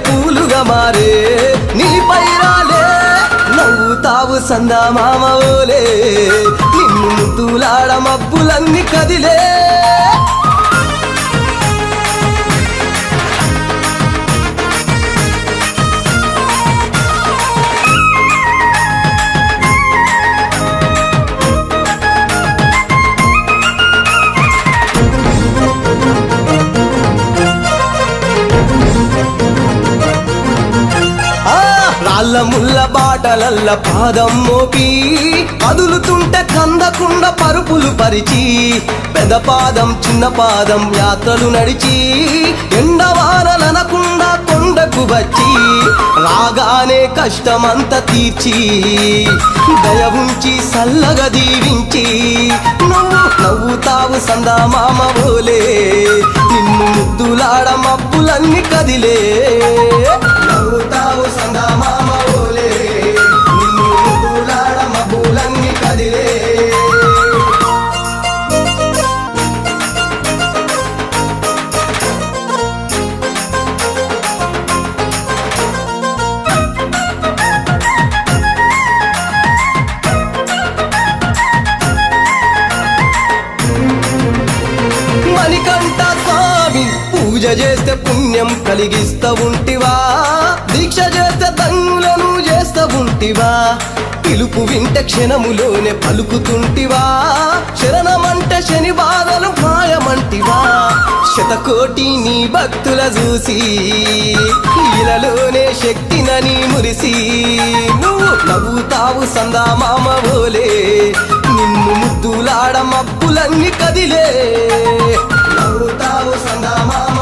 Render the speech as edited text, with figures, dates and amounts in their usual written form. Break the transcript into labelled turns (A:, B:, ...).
A: పూలుగా మారే నీ పైరాలే నవ్వుతావు సందమామ ఓలే నిన్ను ముద్దులాడ మబ్బులన్నీ కదిలే రాళ్ళ ముళ్ళ బాటలల్ల పాదం మోపి కదులుతుంటే కందకుండ పరుపులు పరిచి పెద్ద పాదం చిన్న పాదం యాత్రలు నడిచి ఎండవానలనకుండా కొండకు వచ్చి రాగానే కష్టమంత తీర్చి దయ ఉంచి సల్లగా దీవించి నువ్వు నవ్వుతావు సందమామ ఓలే నిన్ను ముద్దులాడ మబ్బులన్నీ కదిలే నవ్వుతావు సందమామ ఓలే నిన్ను ముద్దులాడ మబ్బులన్నీ కదిలే మణికంఠ స్వామి పూజ చేస్తే పుణ్యం కలిగిస్తా ఉంటివా దీక్ష చేస్తే దంగులను చేస్తా ఉంటివా పిలుపు వింటే క్షణములోనే పలుకుతుంటివా శరణమంటే శని బాధలు మాయమంటివా శతకోటి నీ భక్తుల చూసి ఇలలోనే శక్తినని మురిసి నువ్వు నవ్వుతావు సందమామ ఓలే నిన్ను ముద్దులాడ మబ్బులన్నీ కదిలే నవ్వుతావు సందమామ